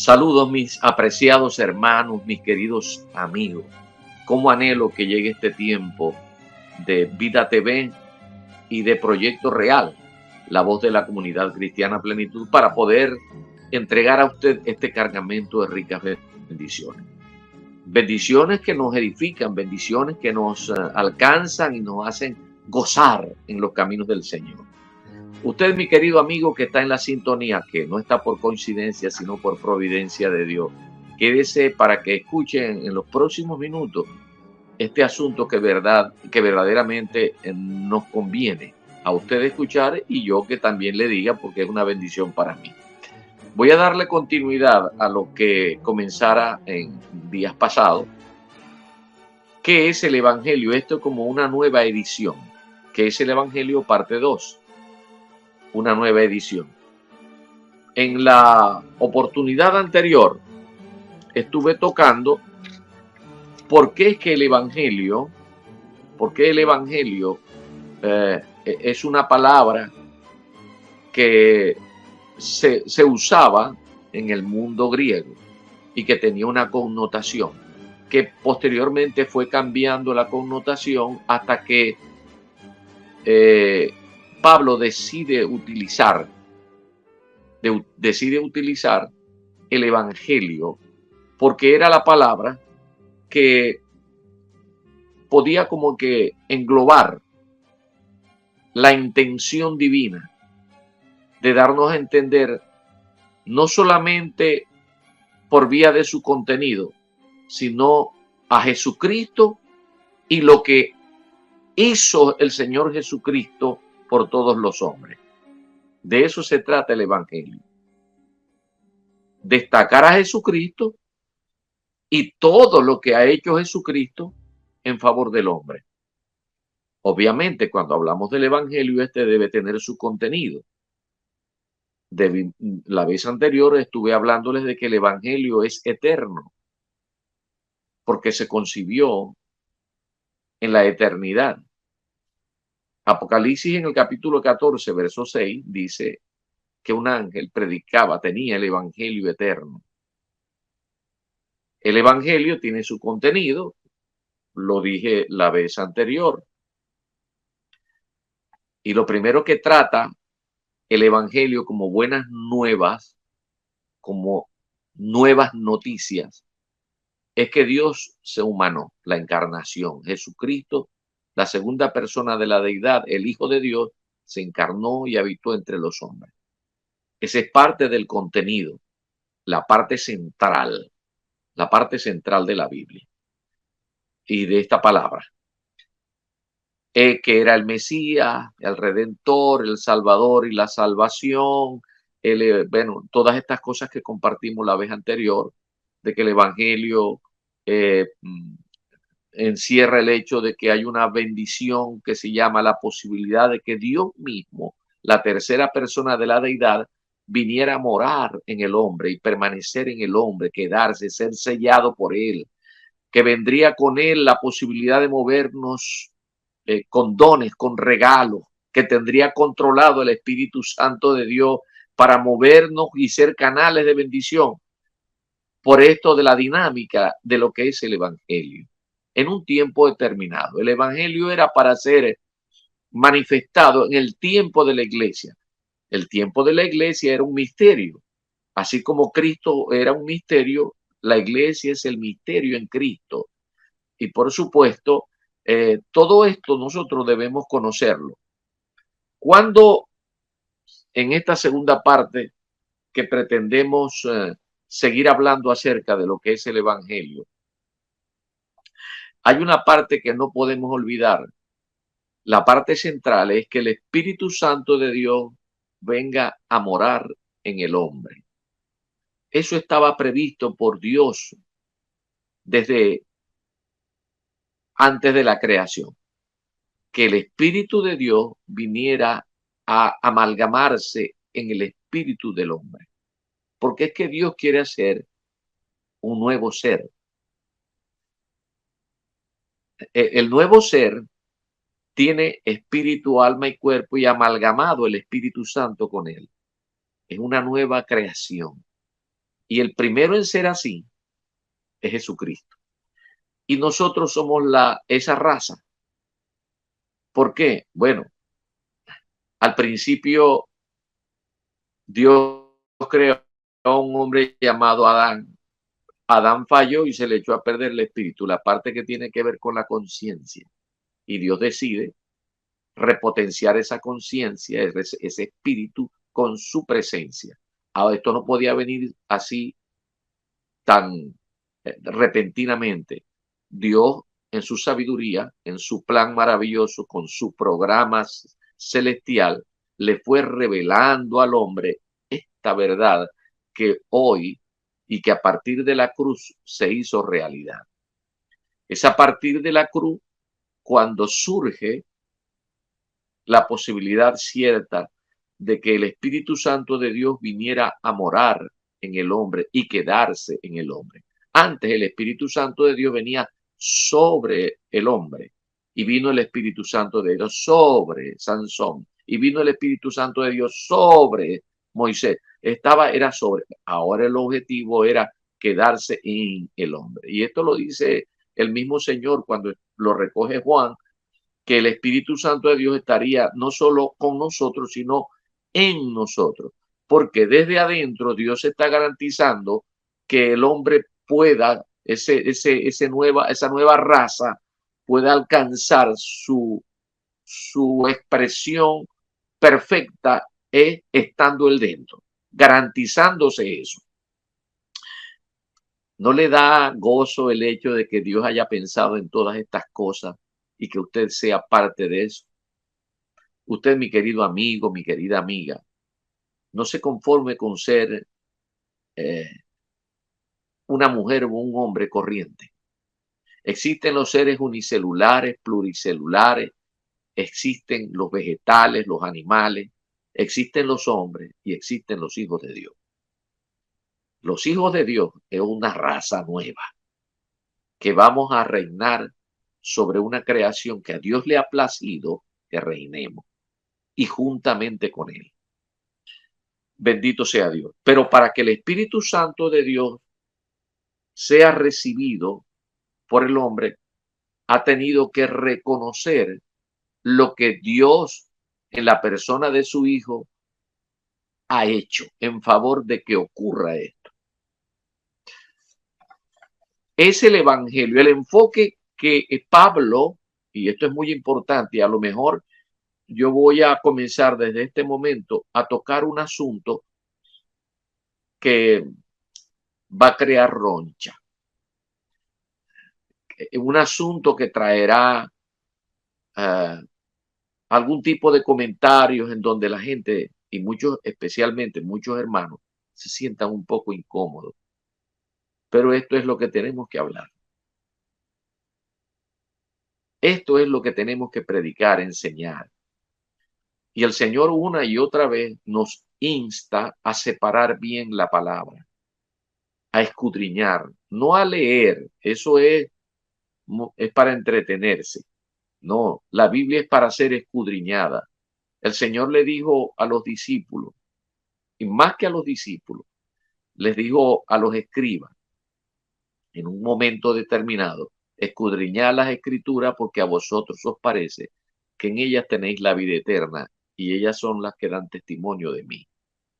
Saludos mis apreciados hermanos, mis queridos amigos. Cómo anhelo que llegue este tiempo de Vida TV y de Proyecto Real, la voz de la comunidad cristiana Plenitud, para poder entregar a usted este cargamento de ricas bendiciones. Bendiciones que nos edifican, bendiciones que nos alcanzan y nos hacen gozar en los caminos del Señor. Usted, mi querido amigo que está en la sintonía, que no está por coincidencia, sino por providencia de Dios, quédese para que escuchen en los próximos minutos este asunto que verdaderamente nos conviene a usted escuchar y yo que también le diga porque es una bendición para mí. Voy a darle continuidad a lo que comenzara en días pasados. ¿Qué es el Evangelio? Esto es como una nueva edición. ¿Qué es el Evangelio? Parte 2. Una nueva edición. En la oportunidad anterior estuve tocando por qué es que el Evangelio, es una palabra que se usaba en el mundo griego y que tenía una connotación, que posteriormente fue cambiando la connotación hasta que Pablo decide utilizar el Evangelio, porque era la palabra que podía como que englobar la intención divina de darnos a entender no solamente por vía de su contenido, sino a Jesucristo y lo que hizo el Señor Jesucristo por todos los hombres. De eso se trata el Evangelio. Destacar a Jesucristo y todo lo que ha hecho Jesucristo en favor del hombre. Obviamente, cuando hablamos del Evangelio, este debe tener su contenido. La vez anterior estuve hablándoles de que el Evangelio es eterno, porque se concibió en la eternidad. Apocalipsis en el capítulo 14, verso 6, dice que un ángel tenía el Evangelio eterno. El Evangelio tiene su contenido, lo dije la vez anterior. Y lo primero que trata el Evangelio como buenas nuevas, como nuevas noticias, es que Dios se humanó, la encarnación. Jesucristo, la segunda persona de la deidad, el Hijo de Dios, se encarnó y habitó entre los hombres. Esa es parte del contenido, la parte central de la Biblia y de esta palabra. Que era el Mesías, el Redentor, el Salvador y la salvación, todas estas cosas que compartimos la vez anterior, de que el Evangelio encierra el hecho de que hay una bendición que se llama la posibilidad de que Dios mismo, la tercera persona de la deidad, viniera a morar en el hombre y permanecer en el hombre, quedarse, ser sellado por él, que vendría con él la posibilidad de movernos con dones, con regalos, que tendría controlado el Espíritu Santo de Dios para movernos y ser canales de bendición. Por esto de la dinámica de lo que es el Evangelio. En un tiempo determinado. El Evangelio era para ser manifestado en el tiempo de la iglesia. El tiempo de la iglesia era un misterio. Así como Cristo era un misterio, la iglesia es el misterio en Cristo. Y por supuesto, todo esto nosotros debemos conocerlo. Cuando en esta segunda parte que pretendemos seguir hablando acerca de lo que es el Evangelio, hay una parte que no podemos olvidar. La parte central es que el Espíritu Santo de Dios venga a morar en el hombre. Eso estaba previsto por Dios desde antes de la creación. Que el Espíritu de Dios viniera a amalgamarse en el espíritu del hombre. Porque es que Dios quiere hacer un nuevo ser. El nuevo ser tiene espíritu, alma y cuerpo y amalgamado el Espíritu Santo con él. Es una nueva creación. Y el primero en ser así es Jesucristo. Y nosotros somos esa raza. ¿Por qué? Bueno, al principio Dios creó a un hombre llamado Adán. Adán falló y se le echó a perder el espíritu, la parte que tiene que ver con la conciencia. Y Dios decide repotenciar esa conciencia, ese espíritu, con su presencia. Ahora, esto no podía venir así tan repentinamente. Dios, en su sabiduría, en su plan maravilloso, con su programa celestial, le fue revelando al hombre esta verdad que hoy y que a partir de la cruz se hizo realidad. Es a partir de la cruz cuando surge la posibilidad cierta de que el Espíritu Santo de Dios viniera a morar en el hombre y quedarse en el hombre. Antes el Espíritu Santo de Dios venía sobre el hombre y vino el Espíritu Santo de Dios sobre Sansón y vino el Espíritu Santo de Dios sobre Moisés. Era sobre. Ahora el objetivo era quedarse en el hombre. Y esto lo dice el mismo Señor cuando lo recoge Juan, que el Espíritu Santo de Dios estaría no solo con nosotros, sino en nosotros. Porque desde adentro Dios está garantizando que el hombre pueda, esa nueva raza, pueda alcanzar su expresión perfecta estando él dentro, garantizándose eso. ¿No le da gozo el hecho de que Dios haya pensado en todas estas cosas y que usted sea parte de eso? Usted, mi querido amigo, mi querida amiga, no se conforme con ser una mujer o un hombre corriente. Existen los seres unicelulares, pluricelulares, existen los vegetales, los animales, existen los hombres y existen los hijos de Dios. Los hijos de Dios es una raza nueva que vamos a reinar sobre una creación que a Dios le ha placido que reinemos y juntamente con él. Bendito sea Dios. Pero para que el Espíritu Santo de Dios sea recibido por el hombre, ha tenido que reconocer lo que Dios en la persona de su Hijo ha hecho en favor de que ocurra esto. Es el Evangelio, el enfoque que Pablo, y esto es muy importante, y a lo mejor yo voy a comenzar desde este momento a tocar un asunto que va a crear roncha. Un asunto que traerá algún tipo de comentarios en donde la gente, y muchos, especialmente muchos hermanos, se sientan un poco incómodos. Pero esto es lo que tenemos que hablar. Esto es lo que tenemos que predicar, enseñar. Y el Señor una y otra vez nos insta a separar bien la palabra, a escudriñar, no a leer. Eso es para entretenerse. No, la Biblia es para ser escudriñada. El Señor le dijo a los discípulos, y más que a los discípulos, les dijo a los escribas, en un momento determinado, escudriñad las escrituras porque a vosotros os parece que en ellas tenéis la vida eterna y ellas son las que dan testimonio de mí.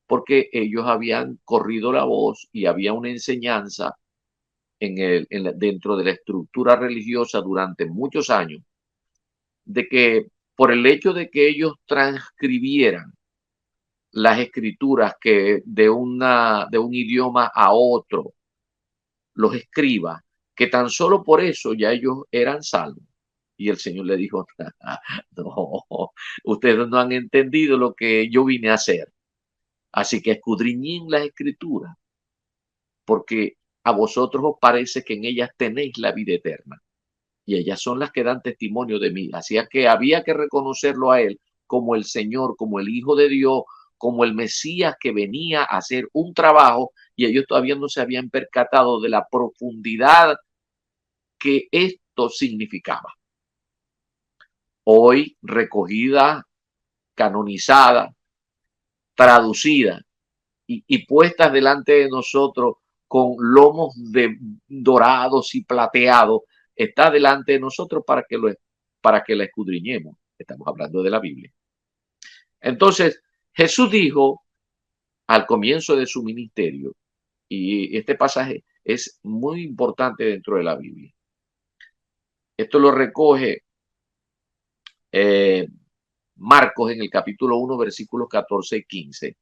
Porque ellos habían corrido la voz y había una enseñanza dentro de la estructura religiosa durante muchos años, de que por el hecho de que ellos transcribieran las escrituras que de un idioma a otro los escriba, que tan solo por eso ya ellos eran salvos. Y el Señor le dijo, no, ustedes no han entendido lo que yo vine a hacer. Así que escudriñen las escrituras, porque a vosotros os parece que en ellas tenéis la vida eterna. Y ellas son las que dan testimonio de mí. Así que había que reconocerlo a él como el Señor, como el Hijo de Dios, como el Mesías que venía a hacer un trabajo, y ellos todavía no se habían percatado de la profundidad que esto significaba. Hoy recogida, canonizada, traducida y puestas delante de nosotros con lomos dorados y plateados, está delante de nosotros para que la escudriñemos. Estamos hablando de la Biblia. Entonces, Jesús dijo al comienzo de su ministerio, y este pasaje es muy importante dentro de la Biblia. Esto lo recoge Marcos en el capítulo 1, versículos 14 y 15.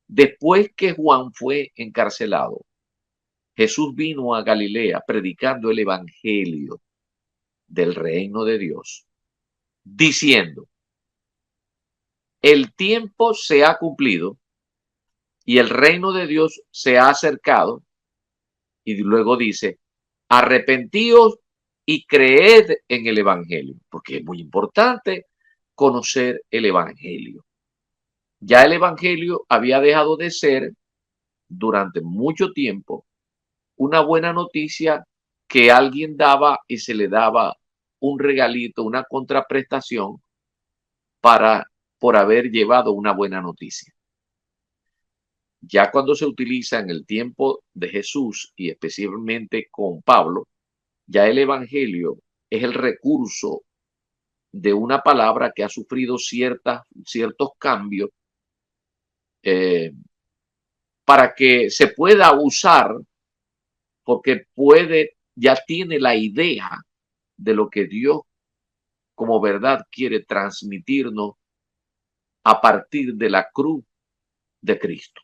Después que Juan fue encarcelado, Jesús vino a Galilea predicando el evangelio del reino de Dios, diciendo: el tiempo se ha cumplido y el reino de Dios se ha acercado. Y luego dice: arrepentíos y creed en el evangelio, porque es muy importante conocer el evangelio. Ya el evangelio había dejado de ser durante mucho tiempo una buena noticia que alguien daba y se le daba un regalito, una contraprestación por haber llevado una buena noticia. Ya cuando se utiliza en el tiempo de Jesús y especialmente con Pablo, ya el evangelio es el recurso de una palabra que ha sufrido ciertos cambios para que se pueda usar, porque ya tiene la idea de lo que Dios como verdad quiere transmitirnos a partir de la cruz de Cristo.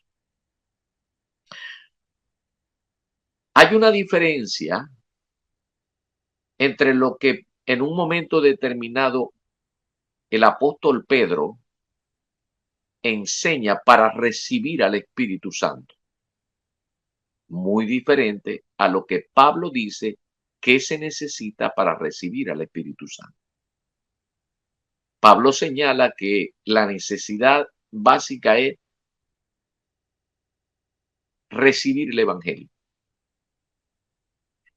Hay una diferencia entre lo que en un momento determinado el apóstol Pedro enseña para recibir al Espíritu Santo, muy diferente a lo que Pablo dice que se necesita para recibir al Espíritu Santo. Pablo señala que la necesidad básica es recibir el Evangelio.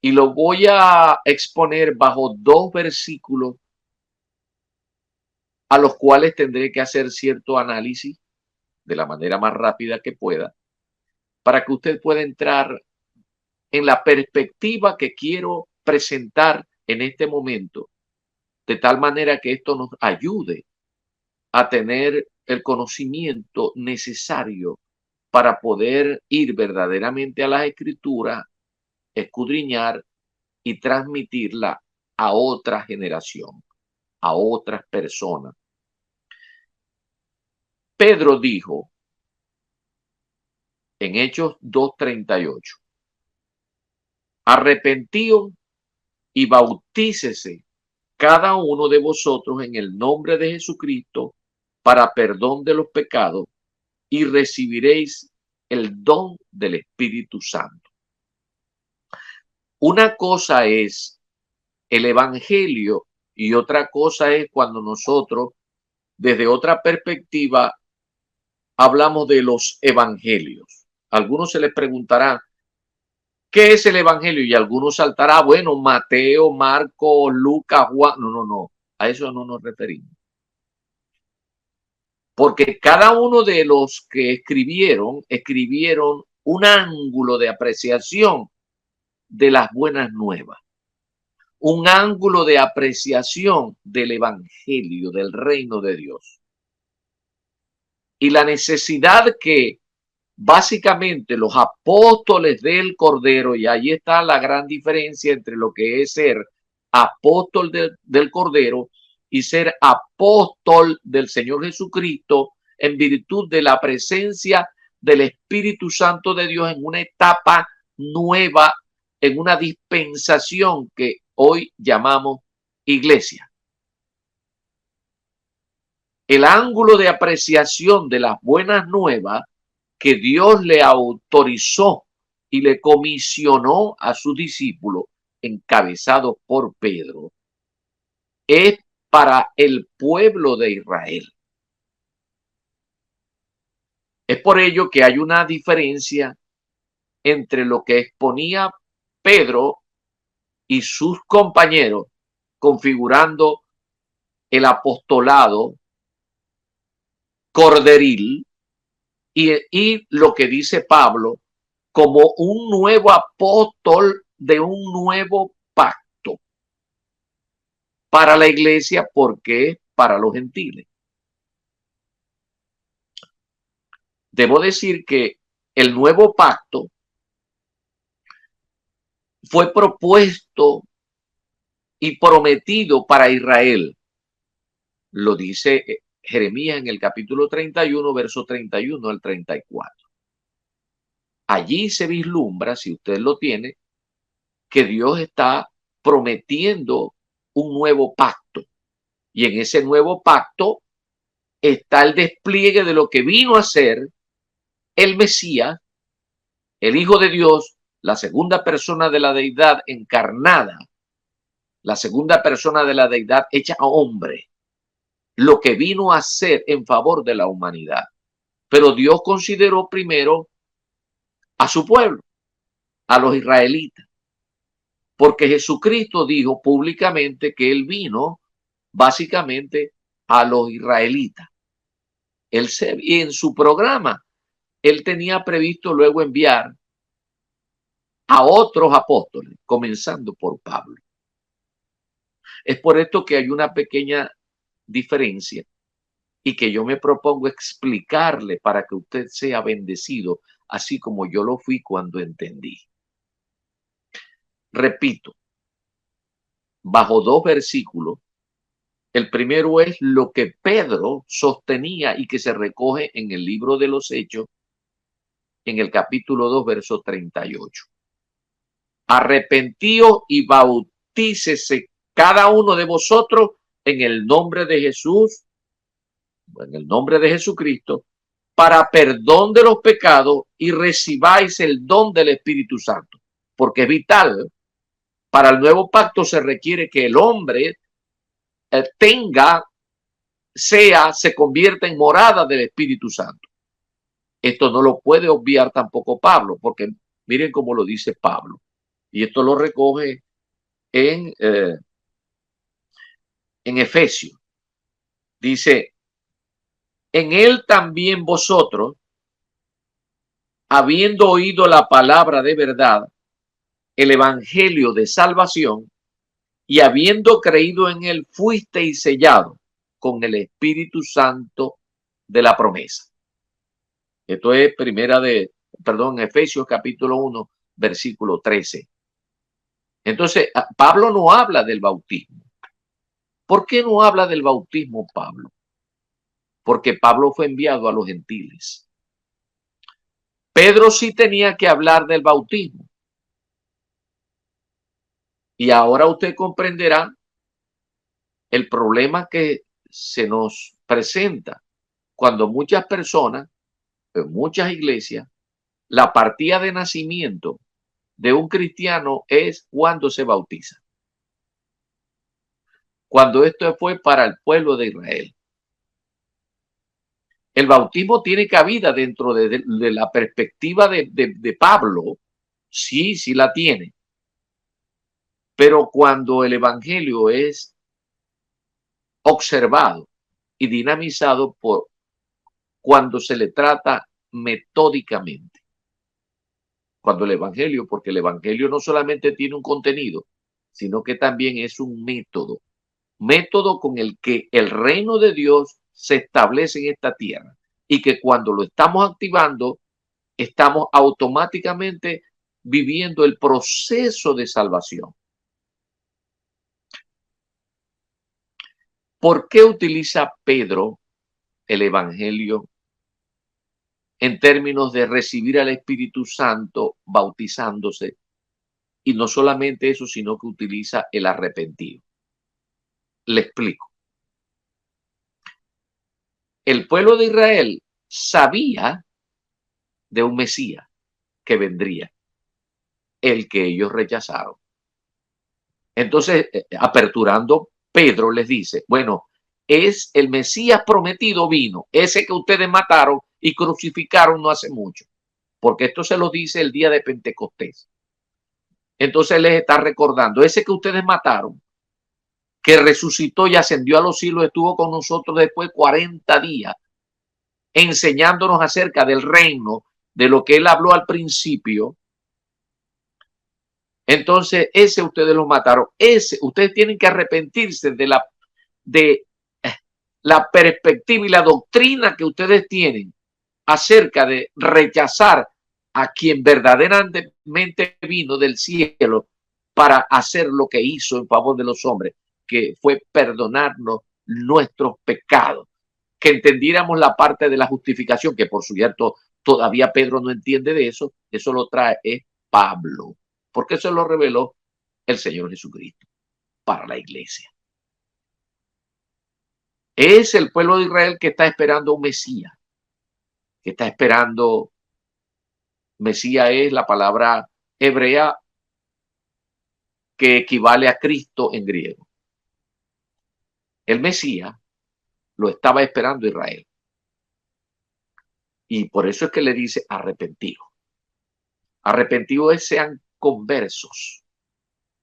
Y lo voy a exponer bajo dos versículos a los cuales tendré que hacer cierto análisis de la manera más rápida que pueda, para que usted pueda entrar en la perspectiva que quiero presentar en este momento, de tal manera que esto nos ayude a tener el conocimiento necesario para poder ir verdaderamente a las Escrituras, escudriñar y transmitirla a otra generación, a otras personas. Pedro dijo en Hechos 2:38, arrepentíos y bautícese cada uno de vosotros en el nombre de Jesucristo para perdón de los pecados y recibiréis el don del Espíritu Santo. Una cosa es el Evangelio y otra cosa es cuando nosotros, desde otra perspectiva, hablamos de los evangelios. A algunos se les preguntará, ¿qué es el Evangelio? Y algunos saltará, bueno, Mateo, Marcos, Lucas, Juan. No. A eso no nos referimos. Porque cada uno de los que escribieron un ángulo de apreciación de las buenas nuevas. Un ángulo de apreciación del Evangelio, del reino de Dios. Y la necesidad que básicamente los apóstoles del Cordero, y ahí está la gran diferencia entre lo que es ser apóstol del Cordero y ser apóstol del Señor Jesucristo, en virtud de la presencia del Espíritu Santo de Dios en una etapa nueva, en una dispensación que hoy llamamos iglesia. El ángulo de apreciación de las buenas nuevas que Dios le autorizó y le comisionó a sus discípulos, encabezados por Pedro, es para el pueblo de Israel. Es por ello que hay una diferencia entre lo que exponía Pedro y sus compañeros, configurando el apostolado corderil, y lo que dice Pablo como un nuevo apóstol de un nuevo pacto para la iglesia, porque para los gentiles. Debo decir que el nuevo pacto fue propuesto y prometido para Israel. Lo dice Jeremías en el capítulo 31, verso 31 al 34. Allí se vislumbra, si usted lo tiene, que Dios está prometiendo un nuevo pacto. Y en ese nuevo pacto está el despliegue de lo que vino a ser el Mesías, el Hijo de Dios, la segunda persona de la deidad encarnada, la segunda persona de la deidad hecha hombre, lo que vino a ser en favor de la humanidad. Pero Dios consideró primero a su pueblo, a los israelitas, porque Jesucristo dijo públicamente que él vino básicamente a los israelitas. Y en su programa, él tenía previsto luego enviar a otros apóstoles, comenzando por Pablo. Es por esto que hay una pequeña diferencia y que yo me propongo explicarle para que usted sea bendecido, así como yo lo fui cuando entendí. Repito, bajo dos versículos. El primero es lo que Pedro sostenía y que se recoge en el libro de los Hechos, en el capítulo 2, verso 38. Arrepentíos y bautícese cada uno de vosotros en el nombre de Jesús, en el nombre de Jesucristo, para perdón de los pecados y recibáis el don del Espíritu Santo. Porque es vital, para el nuevo pacto se requiere que el hombre se convierta en morada del Espíritu Santo. Esto no lo puede obviar tampoco Pablo, porque miren cómo lo dice Pablo. Y esto lo recoge en Efesios. Dice, en él también vosotros, habiendo oído la palabra de verdad, el evangelio de salvación, y habiendo creído en él, fuisteis sellados con el Espíritu Santo de la promesa. Esto es Efesios capítulo 1, versículo 13. Entonces, Pablo no habla del bautismo. ¿Por qué no habla del bautismo Pablo? Porque Pablo fue enviado a los gentiles. Pedro sí tenía que hablar del bautismo. Y ahora usted comprenderá el problema que se nos presenta cuando muchas personas, en muchas iglesias, la partida de nacimiento de un cristiano es cuando se bautiza. Cuando esto fue para el pueblo de Israel. El bautismo tiene cabida dentro de la perspectiva de Pablo. Sí, sí la tiene. Pero cuando el evangelio es observado y dinamizado cuando se le trata metódicamente. Porque el evangelio no solamente tiene un contenido, sino que también es un método con el que el reino de Dios se establece en esta tierra y que cuando lo estamos activando, estamos automáticamente viviendo el proceso de salvación. ¿Por qué utiliza Pedro el evangelio en términos de recibir al Espíritu Santo bautizándose? Y no solamente eso, sino que utiliza el arrepentido. Le explico. El pueblo de Israel sabía de un Mesías que vendría, el que ellos rechazaron. Entonces, aperturando, Pedro les dice, bueno, es el Mesías prometido vino, ese que ustedes mataron y crucificaron no hace mucho, porque esto se lo dice el día de Pentecostés. Entonces les está recordando, ese que ustedes mataron, que resucitó y ascendió a los cielos, estuvo con nosotros después 40 días, enseñándonos acerca del reino de lo que él habló al principio, entonces ese ustedes lo mataron. Ese, ustedes tienen que arrepentirse de la perspectiva y la doctrina que ustedes tienen acerca de rechazar a quien verdaderamente vino del cielo para hacer lo que hizo en favor de los hombres, que fue perdonarnos nuestros pecados, que entendiéramos la parte de la justificación, que por cierto todavía Pedro no entiende de eso lo trae Pablo, porque eso lo reveló el Señor Jesucristo para la iglesia. Es el pueblo de Israel que está esperando un Mesías, que está esperando. Mesías es la palabra hebrea que equivale a Cristo en griego. El Mesías lo estaba esperando Israel. Y por eso es que le dice arrepentido. Arrepentido es sean conversos,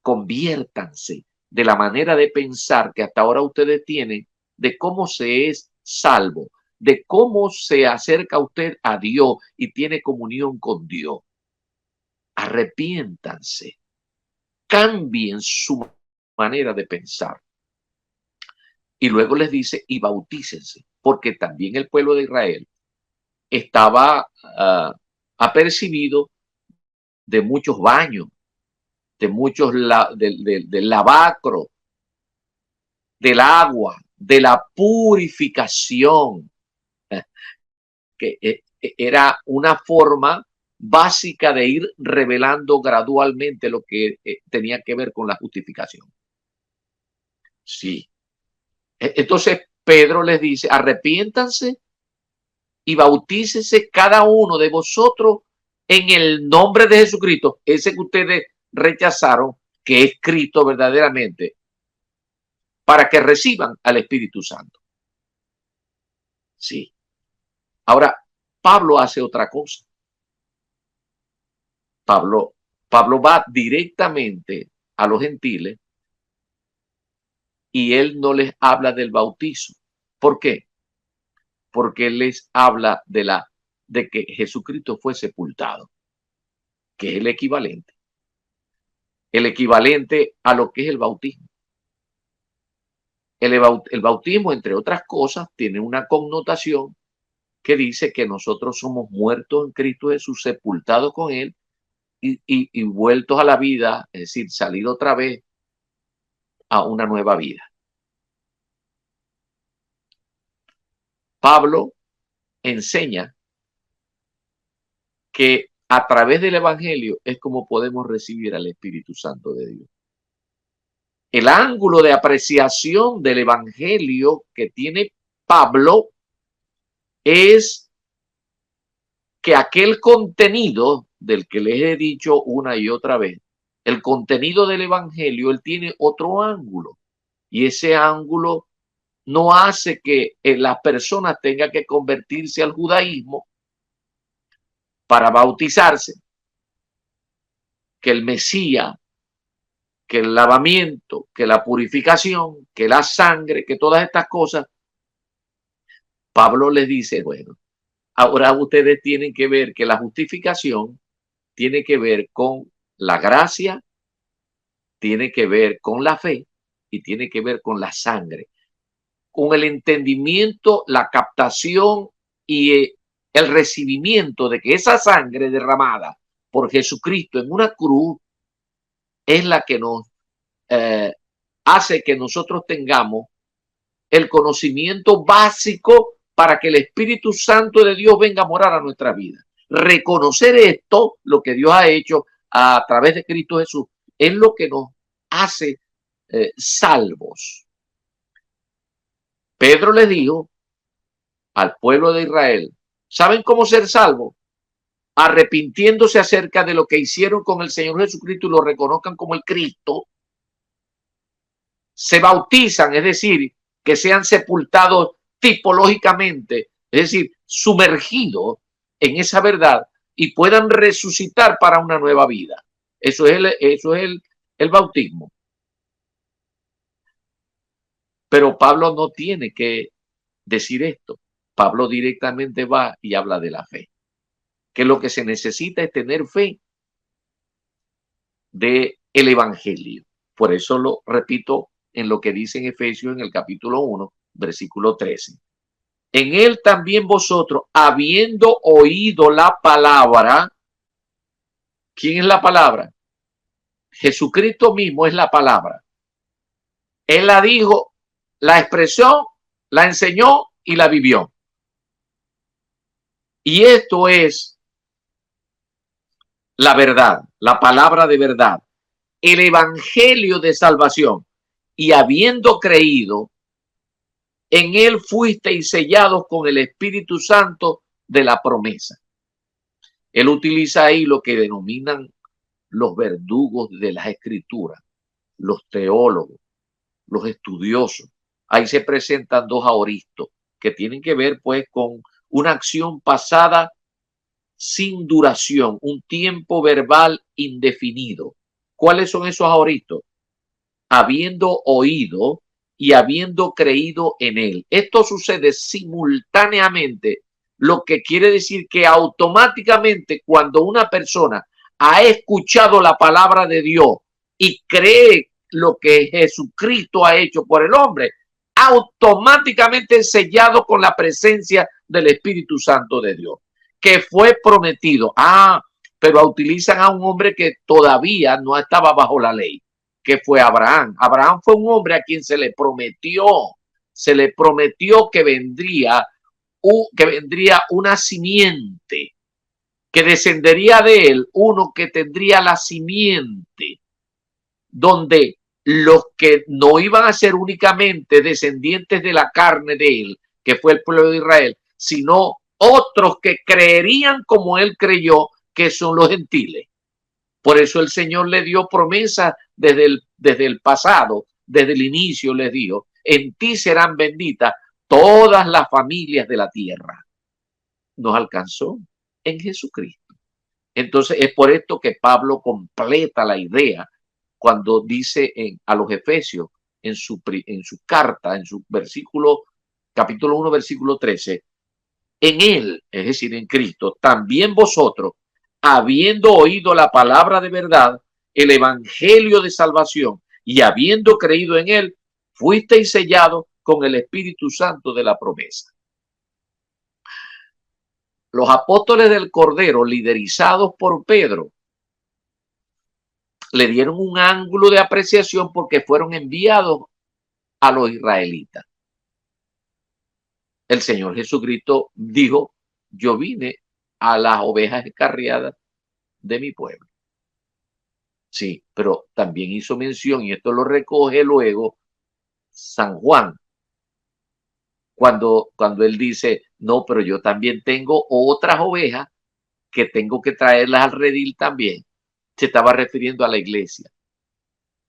conviértanse de la manera de pensar que hasta ahora ustedes tienen de cómo se es salvo, de cómo se acerca usted a Dios y tiene comunión con Dios. Arrepiéntanse, cambien su manera de pensar. Y luego les dice, y bautícense, porque también el pueblo de Israel estaba apercibido de muchos baños, de muchos del lavacro, del agua, de la purificación, que era una forma básica de ir revelando gradualmente lo que tenía que ver con la justificación. Sí. Entonces Pedro les dice, arrepiéntanse y bautícese cada uno de vosotros en el nombre de Jesucristo, ese que ustedes rechazaron, que es Cristo verdaderamente, para que reciban al Espíritu Santo. Sí. Ahora, Pablo hace otra cosa. Pablo va directamente a los gentiles y él no les habla del bautizo. ¿Por qué? Porque él les habla de que Jesucristo fue sepultado, que es el equivalente a lo que es el bautismo. El bautismo, entre otras cosas, tiene una connotación que dice que nosotros somos muertos en Cristo Jesús, sepultados con él y vueltos a la vida, es decir, salir otra vez a una nueva vida. Pablo enseña que a través del Evangelio es como podemos recibir al Espíritu Santo de Dios. El ángulo de apreciación del Evangelio que tiene Pablo es que aquel contenido del que les he dicho una y otra vez, el contenido del Evangelio, él tiene otro ángulo. Y ese ángulo no hace que las personas tengan que convertirse al judaísmo para bautizarse, que el Mesías, que el lavamiento, que la purificación, que la sangre, que todas estas cosas. Pablo les dice, bueno, ahora ustedes tienen que ver que la justificación tiene que ver con la gracia, tiene que ver con la fe y tiene que ver con la sangre, con el entendimiento, la captación y el recibimiento de que esa sangre derramada por Jesucristo en una cruz es la que nos hace que nosotros tengamos el conocimiento básico para que el Espíritu Santo de Dios venga a morar a nuestra vida. Reconocer esto, lo que Dios ha hecho a través de Cristo Jesús, es lo que nos hace salvos. Pedro le dijo al pueblo de Israel, ¿saben cómo ser salvos? Arrepintiéndose acerca de lo que hicieron con el Señor Jesucristo y lo reconozcan como el Cristo, se bautizan, es decir, que sean sepultados tipológicamente, es decir, sumergidos en esa verdad y puedan resucitar para una nueva vida. Eso es el bautismo. Pero Pablo no tiene que decir esto. Pablo directamente va y habla de la fe. que lo que se necesita es tener fe del evangelio. Por eso lo repito en lo que dice en Efesios en el capítulo 1, versículo 13. En él también vosotros, habiendo oído la palabra, ¿quién es la palabra? Jesucristo mismo es la palabra. Él la dijo, la expresó, la enseñó y la vivió. Y esto es la verdad, la palabra de verdad, el evangelio de salvación. Y habiendo creído, en él fuisteis sellados con el Espíritu Santo de la promesa. Él utiliza ahí lo que denominan los verdugos de las escrituras, los teólogos, los estudiosos. Ahí se presentan dos aoristos que tienen que ver pues con una acción pasada sin duración, un tiempo verbal indefinido. ¿Cuáles son esos aoristos? Habiendo oído y habiendo creído en él. Esto sucede simultáneamente, lo que quiere decir que automáticamente cuando una persona ha escuchado la palabra de Dios y cree lo que Jesucristo ha hecho por el hombre, automáticamente es sellado con la presencia del Espíritu Santo de Dios, que fue prometido. Pero utilizan a un hombre que todavía no estaba bajo la ley, que fue Abraham. Abraham fue un hombre a quien se le prometió que vendría una simiente, que descendería de él, uno que tendría la simiente, donde los que no iban a ser únicamente descendientes de la carne de él, que fue el pueblo de Israel, sino otros que creerían como él creyó, que son los gentiles. Por eso el Señor le dio promesa desde el pasado, desde el inicio les dijo, en ti serán benditas todas las familias de la tierra. Nos alcanzó en Jesucristo. Entonces es por esto que Pablo completa la idea cuando dice a los Efesios en su carta, en su versículo, capítulo 1, versículo 13, en él, es decir, en Cristo, también vosotros, habiendo oído la palabra de verdad, el evangelio de salvación, y habiendo creído en él, fuisteis sellados con el Espíritu Santo de la promesa. Los apóstoles del Cordero, liderizados por Pedro, le dieron un ángulo de apreciación porque fueron enviados a los israelitas. El Señor Jesucristo dijo, yo vine a las ovejas descarriadas de mi pueblo. Sí, pero también hizo mención, y esto lo recoge luego San Juan, cuando él dice, no, pero yo también tengo otras ovejas que tengo que traerlas al redil también. Se estaba refiriendo a la iglesia.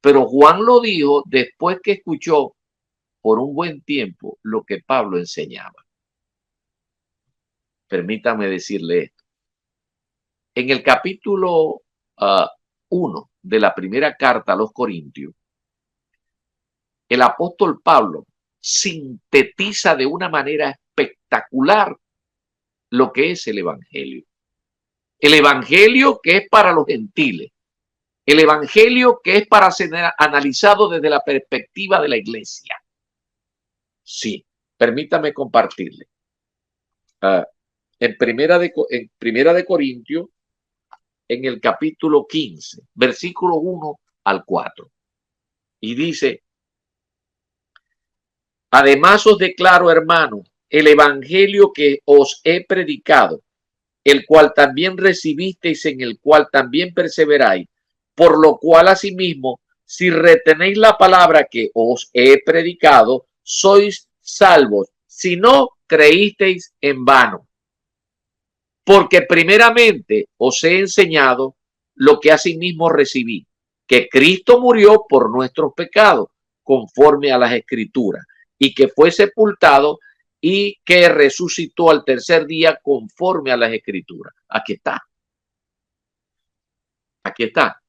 Pero Juan lo dijo después que escuchó por un buen tiempo lo que Pablo enseñaba. Permítame decirle esto. En el capítulo 1 de la primera carta a los Corintios, el apóstol Pablo sintetiza de una manera espectacular lo que es el evangelio. El evangelio que es para los gentiles. El evangelio que es para ser analizado desde la perspectiva de la iglesia. Sí, permítame compartirle. En Primera de Corintios, en el capítulo 15, versículo 1 al 4. Y dice, además os declaro, hermanos, el evangelio que os he predicado, el cual también recibisteis, en el cual también perseveráis, por lo cual asimismo, si retenéis la palabra que os he predicado, sois salvos, si no creísteis en vano. Porque primeramente os he enseñado lo que asimismo recibí, que Cristo murió por nuestros pecados, conforme a las Escrituras, y que fue sepultado y que resucitó al tercer día conforme a las Escrituras. Aquí está. Aquí está.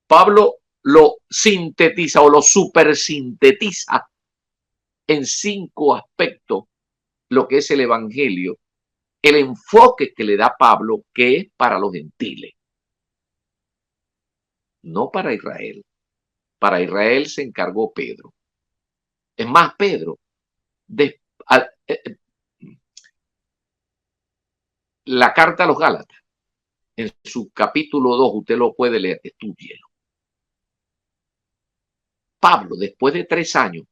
Pablo lo sintetiza o lo supersintetiza en 5 aspectos lo que es el evangelio el enfoque que le da Pablo, que es para los gentiles, no para Israel. Para Israel se encargó Pedro. Es más, Pedro, de, a, la carta a los Gálatas, en su capítulo 2, usted lo puede leer, estúdielo. Pablo, después de 3 años,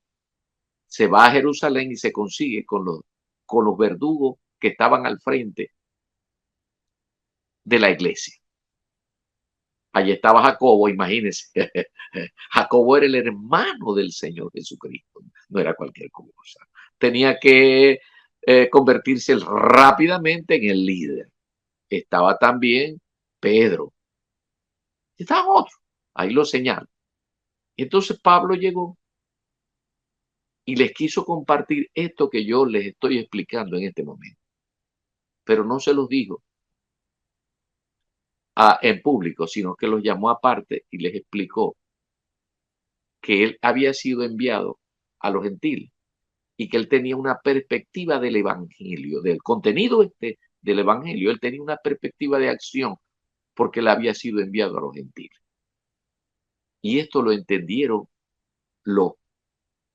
se va a Jerusalén y se consigue con los verdugos que estaban al frente de la iglesia. Allí estaba Jacobo, imagínense. Jacobo era el hermano del Señor Jesucristo, no era cualquier cosa. Tenía que convertirse rápidamente en el líder. Estaba también Pedro. Estaban otros, ahí lo señalo. Y entonces Pablo llegó y les quiso compartir esto que yo les estoy explicando en este momento. Pero no se los dijo en público, sino que los llamó aparte y les explicó que él había sido enviado a los gentiles y que él tenía una perspectiva del evangelio, del contenido del evangelio. Él tenía una perspectiva de acción porque él había sido enviado a los gentiles. Y esto lo entendieron los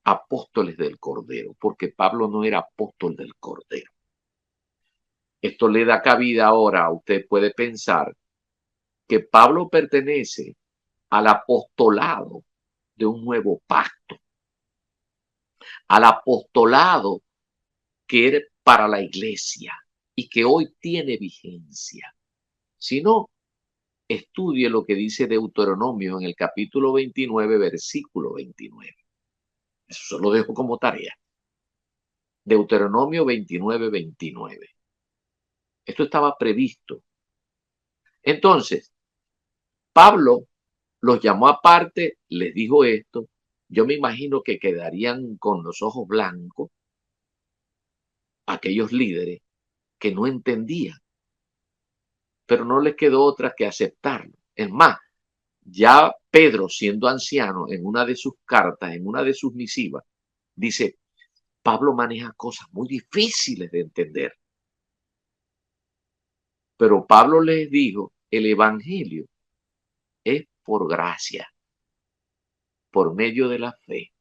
apóstoles del Cordero, porque Pablo no era apóstol del Cordero. Esto le da cabida ahora, usted puede pensar que Pablo pertenece al apostolado de un nuevo pacto, al apostolado que era para la iglesia y que hoy tiene vigencia. Si no, estudie lo que dice Deuteronomio en el capítulo 29, versículo 29. Eso se lo dejo como tarea. Deuteronomio 29, 29. Esto estaba previsto. Entonces, Pablo los llamó aparte, les dijo esto. Yo me imagino que quedarían con los ojos blancos aquellos líderes que no entendían, pero no les quedó otra que aceptarlo. Es más, ya Pedro, siendo anciano, en una de sus cartas, en una de sus misivas, dice, Pablo maneja cosas muy difíciles de entender. Pero Pablo les dijo, el evangelio es por gracia, por medio de la fe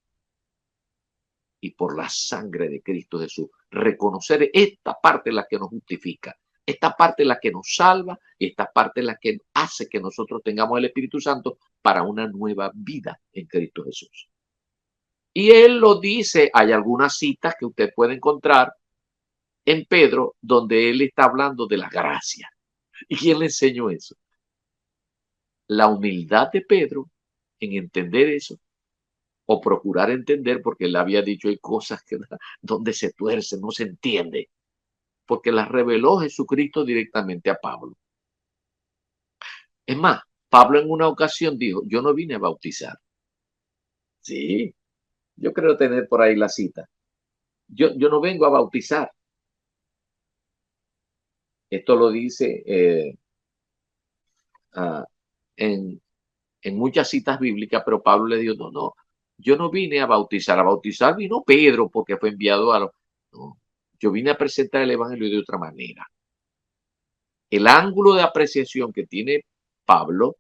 y por la sangre de Cristo Jesús. Reconocer esta parte es la que nos justifica, esta parte es la que nos salva y esta parte es la que hace que nosotros tengamos el Espíritu Santo para una nueva vida en Cristo Jesús. Y él lo dice, hay algunas citas que usted puede encontrar en Pedro donde él está hablando de la gracia. ¿Y quién le enseñó eso? La humildad de Pedro en entender eso o procurar entender, porque él había dicho hay cosas que donde se tuerce, no se entiende, porque las reveló Jesucristo directamente a Pablo. Es más, Pablo en una ocasión dijo, yo no vine a bautizar. Sí, yo creo tener por ahí la cita. Yo no vengo a bautizar. Esto lo dice en muchas citas bíblicas, pero Pablo le dijo, no, yo no vine a bautizar vino Pedro porque fue enviado a los... No, yo vine a presentar el evangelio de otra manera. El ángulo de apreciación que tiene Pablo,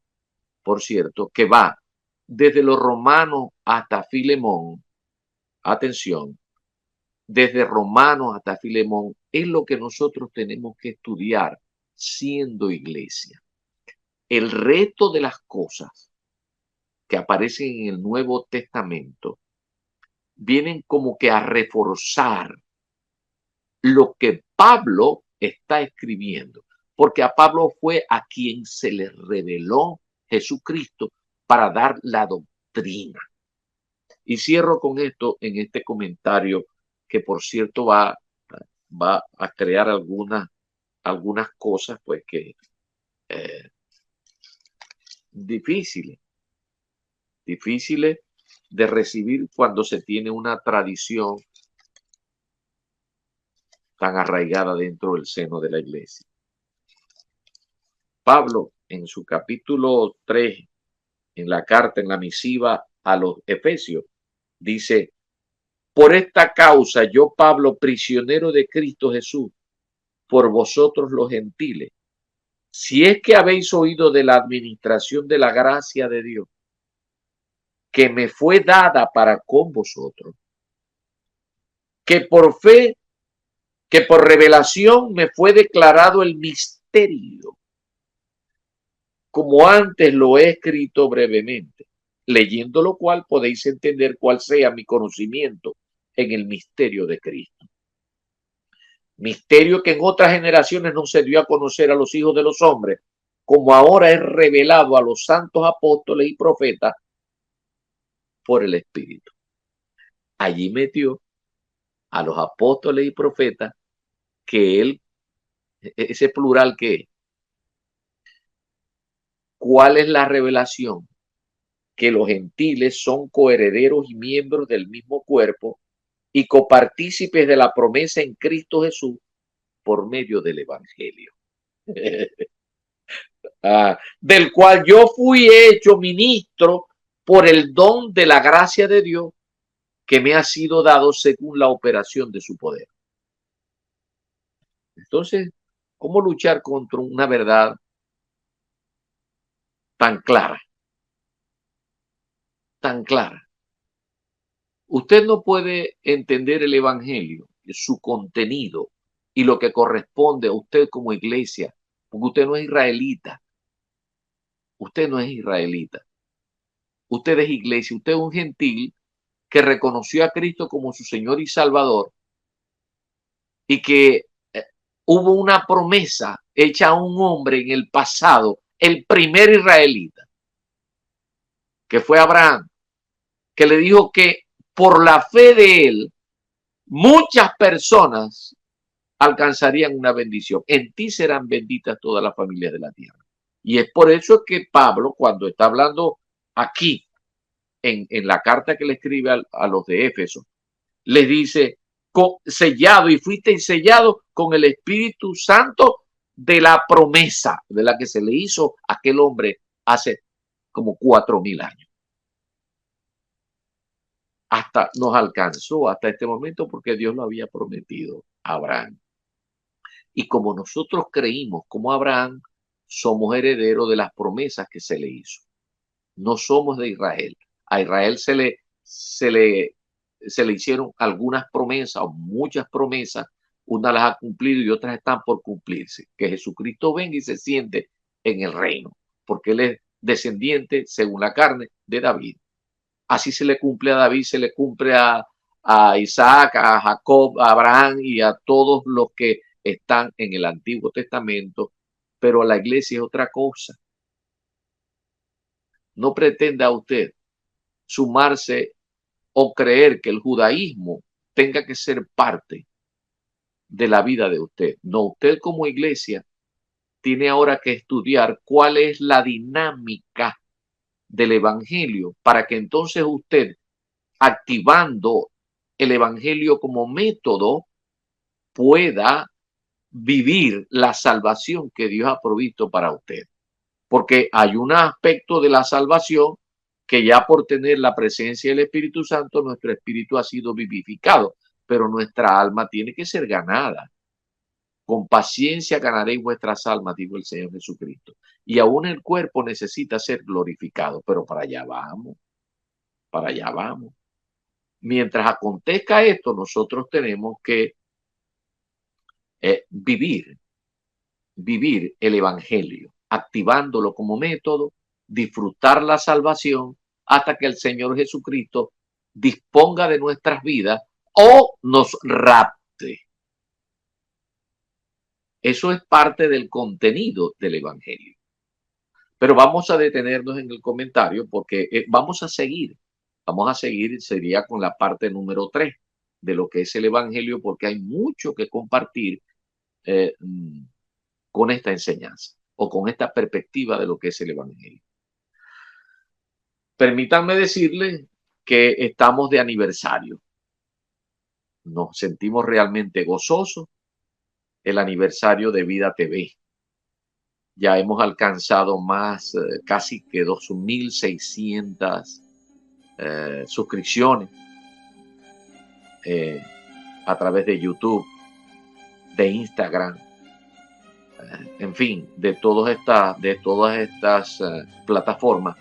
por cierto, que va desde los romanos hasta Filemón, atención, desde Romanos hasta Filemón, es lo que nosotros tenemos que estudiar siendo iglesia. El resto de las cosas que aparecen en el Nuevo Testamento vienen como que a reforzar lo que Pablo está escribiendo, porque a Pablo fue a quien se le reveló Jesucristo para dar la doctrina. Y cierro con esto en este comentario que por cierto va a crear algunas cosas pues que difíciles de recibir cuando se tiene una tradición tan arraigada dentro del seno de la iglesia. Pablo, en su capítulo 3, en la carta, en la misiva a los Efesios, dice, por esta causa yo, Pablo, prisionero de Cristo Jesús, por vosotros los gentiles, si es que habéis oído de la administración de la gracia de Dios, que me fue dada para con vosotros, que por fe, que por revelación me fue declarado el misterio, como antes lo he escrito brevemente, leyendo lo cual podéis entender cuál sea mi conocimiento en el misterio de Cristo. Misterio que en otras generaciones no se dio a conocer a los hijos de los hombres, como ahora es revelado a los santos apóstoles y profetas por el Espíritu. Allí metió a los apóstoles y profetas que él, ese plural que es, ¿cuál es la revelación? Que los gentiles son coherederos y miembros del mismo cuerpo y copartícipes de la promesa en Cristo Jesús por medio del Evangelio. Del cual yo fui hecho ministro por el don de la gracia de Dios que me ha sido dado según la operación de su poder. Entonces, ¿cómo luchar contra una verdad tan clara? Tan clara. Usted no puede entender el Evangelio, su contenido y lo que corresponde a usted como iglesia, porque usted no es israelita. Usted no es israelita. Usted es iglesia. Usted es un gentil que reconoció a Cristo como su Señor y Salvador y que hubo una promesa hecha a un hombre en el pasado, el primer israelita, que fue Abraham, que le dijo que por la fe de él, muchas personas alcanzarían una bendición. En ti serán benditas todas las familias de la tierra. Y es por eso que Pablo, cuando está hablando aquí, en la carta que le escribe a los de Éfeso, les dice, sellado y fuiste sellado con el Espíritu Santo de la promesa de la que se le hizo a aquel hombre hace como 4000 años. Hasta nos alcanzó hasta este momento porque Dios lo había prometido a Abraham. Y como nosotros creímos como Abraham, somos herederos de las promesas que se le hizo. No somos de Israel. A Israel se le hicieron algunas promesas o muchas promesas. Unas las ha cumplido y otras están por cumplirse. Que Jesucristo venga y se siente en el reino, porque él es descendiente, según la carne, de David. Así se le cumple a David, se le cumple a Isaac, a Jacob, a Abraham y a todos los que están en el Antiguo Testamento, pero la iglesia es otra cosa. No pretenda usted sumarse o creer que el judaísmo tenga que ser parte de la vida de usted. No, usted como iglesia tiene ahora que estudiar cuál es la dinámica del evangelio para que entonces usted, activando el evangelio como método, pueda vivir la salvación que Dios ha provisto para usted. Porque hay un aspecto de la salvación que ya por tener la presencia del Espíritu Santo, nuestro espíritu ha sido vivificado, pero nuestra alma tiene que ser ganada. Con paciencia ganaréis vuestras almas, dijo el Señor Jesucristo. Y aún el cuerpo necesita ser glorificado, pero para allá vamos, para allá vamos. Mientras acontezca esto, nosotros tenemos que vivir el evangelio, activándolo como método, disfrutar la salvación hasta que el Señor Jesucristo disponga de nuestras vidas o nos rapte. Eso es parte del contenido del evangelio. Pero vamos a detenernos en el comentario porque vamos a seguir, sería con la parte número 3 de lo que es el evangelio, porque hay mucho que compartir con esta enseñanza o con esta perspectiva de lo que es el evangelio. Permítanme decirles que estamos de aniversario. Nos sentimos realmente gozosos. El aniversario de Vida TV. Ya hemos alcanzado más, casi que 2600 suscripciones a través de YouTube, de Instagram, en fin, de todas estas plataformas,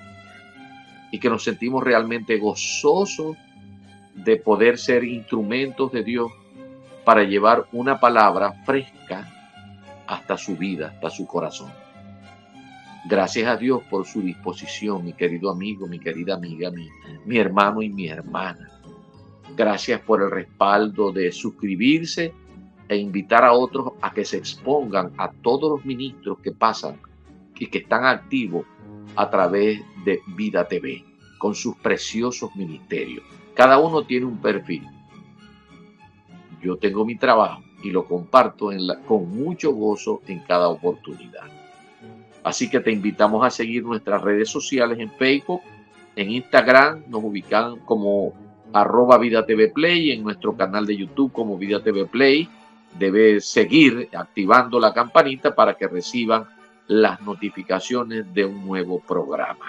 y que nos sentimos realmente gozosos de poder ser instrumentos de Dios para llevar una palabra fresca hasta su vida, hasta su corazón. Gracias a Dios por su disposición, mi querido amigo, mi querida amiga, mi hermano y mi hermana. Gracias por el respaldo de suscribirse e invitar a otros a que se expongan a todos los ministros que pasan y que están activos a través de Vida TV, con sus preciosos ministerios. Cada uno tiene un perfil. Yo tengo mi trabajo y lo comparto con mucho gozo en cada oportunidad. Así que te invitamos a seguir nuestras redes sociales en Facebook, en Instagram, nos ubican como @VidaTVPlay, en nuestro canal de YouTube como Vida TV Play. Debes seguir activando la campanita para que reciban las notificaciones de un nuevo programa.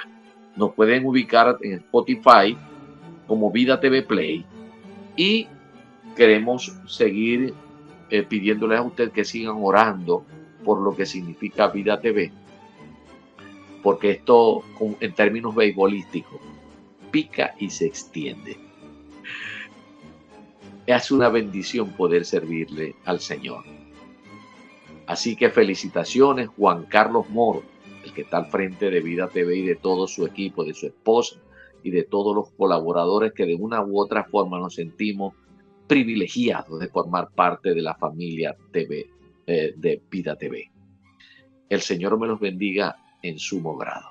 Nos pueden ubicar en Spotify como Vida TV Play, y queremos seguir pidiéndoles a ustedes que sigan orando por lo que significa Vida TV, porque esto, en términos beisbolísticos, pica y se extiende. Es una bendición poder servirle al Señor. Así que felicitaciones, Juan Carlos Moro, el que está al frente de Vida TV, y de todo su equipo, de su esposa y de todos los colaboradores que de una u otra forma nos sentimos privilegiados de formar parte de la familia TV, de Vida TV. El Señor me los bendiga en sumo grado.